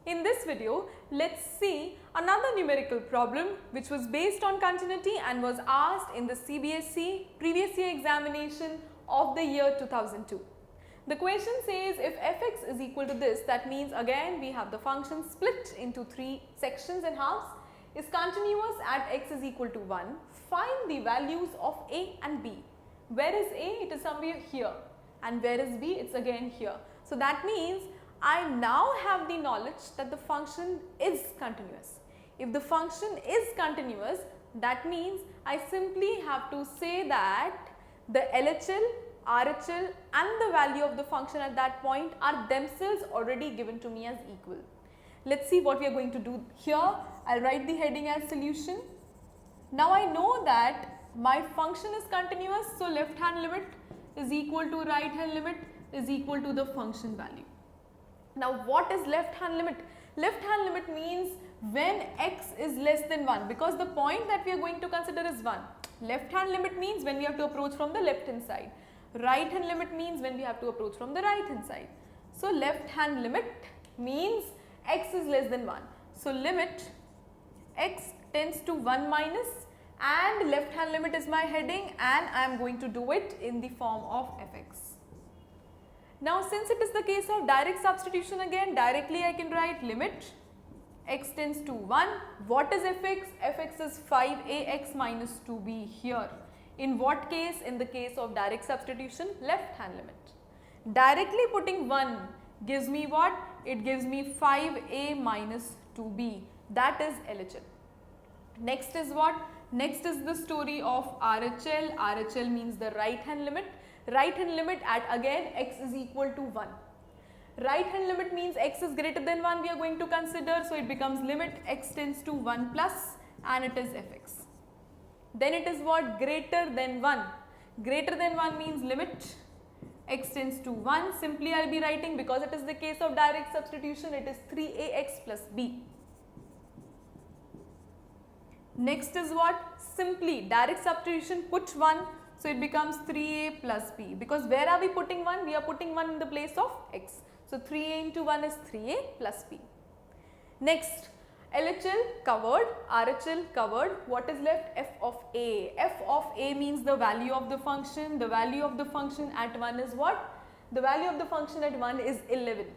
In this video, let's see another numerical problem which was based on continuity and was asked in the CBSE previous year examination of the year 2002. The question says if fx is equal to this, that means again we have the function split into three sections and halves, is continuous at x is equal to 1, find the values of a and b. Where is a? It is somewhere here, and where is b? It's again here. So that means I now have the knowledge that the function is continuous. If the function is continuous, that means I simply have to say that the LHL, RHL and the value of the function at that point are themselves already given to me as equal. Let's see what we are going to do here. I'll write the heading as solution. Now I know that my function is continuous, so left hand limit is equal to right hand limit is equal to the function value. Now what is left hand limit? Left hand limit means when x is less than 1, because the point that we are going to consider is 1. Left hand limit means when we have to approach from the left hand side. Right hand limit means when we have to approach from the right hand side. So left hand limit means x is less than 1. So limit x tends to 1 minus, and left hand limit is my heading, and I am going to do it in the form of fx. Now since it is the case of direct substitution, again directly I can write limit x tends to 1. What is fx? Fx is 5ax minus 2b here. In what case? In the case of direct substitution, left hand limit. Directly putting 1 gives me what? It gives me 5a minus 2b. That is LHL. Next is what? Next is the story of RHL. RHL means the right hand limit. Right hand limit at again x is equal to 1. Right hand limit means x is greater than 1 we are going to consider. So it becomes limit x tends to 1 plus, and it is fx. Then it is what? Greater than 1. Greater than 1 means limit x tends to 1. Simply I will be writing, because it is the case of direct substitution, it is 3ax plus b. Next is what? Simply direct substitution, put 1. So it becomes 3a plus b, because where are we putting 1? We are putting 1 in the place of x. So 3a into 1 is 3a plus b. Next, LHL covered, RHL covered. What is left? F of a. F of a means the value of the function. The value of the function at 1 is what? The value of the function at 1 is 11.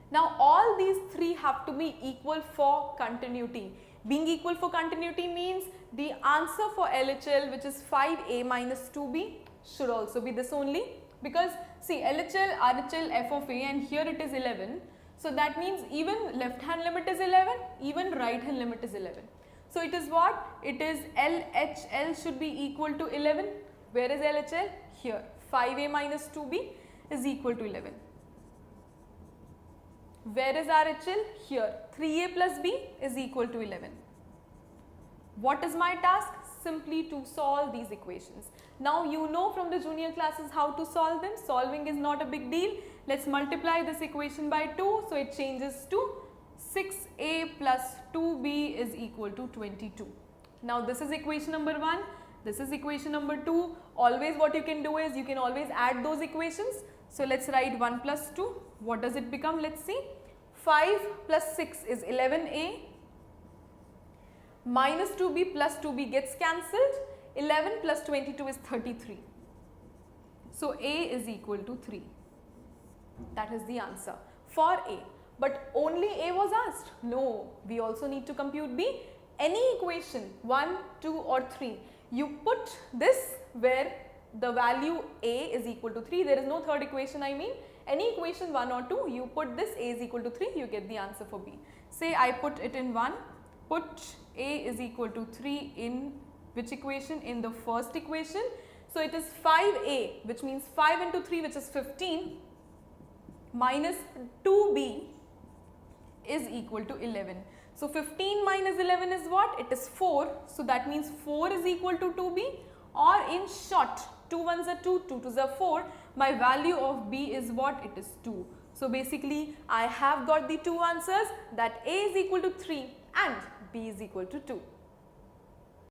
Now all these three have to be equal for continuity. Being equal for continuity means the answer for LHL, which is 5a minus 2b, should also be this only, because see LHL, RHL, f of a, and here it is 11. So that means even left hand limit is 11, even right hand limit is 11. So it is what? It is LHL should be equal to 11. Where is LHL? Here. 5a minus 2b is equal to 11. Where is RHL? Here. 3a plus b is equal to 11. What is my task? Simply to solve these equations. Now you know from the junior classes how to solve them. Solving is not a big deal. Let's multiply this equation by 2. So it changes to 6a plus 2b is equal to 22. Now this is equation number 1. This is equation number 2. Always what you can do is you can always add those equations. So let's write 1 plus 2. What does it become? Let's see. 5 plus 6 is 11a. Minus 2b plus 2b gets cancelled. 11 plus 22 is 33. So a is equal to 3. That is the answer for a. But only a was asked. No, we also need to compute b. Any equation 1, 2 or 3, you put this where the value a is equal to 3. There is no third equation, I mean. Any equation 1 or 2, you put this a is equal to 3, you get the answer for b. Say I put it in 1, put a is equal to 3 in which equation? In the first equation. So it is 5a, which means 5 into 3, which is 15, minus 2b is equal to 11. So 15 minus 11 is what? It is 4. So that means 4 is equal to 2b, or in short, 2 ones are 2, 2 twos are 4. My value of b is what? It is 2. So basically I have got the two answers, that a is equal to 3 and b is equal to 2.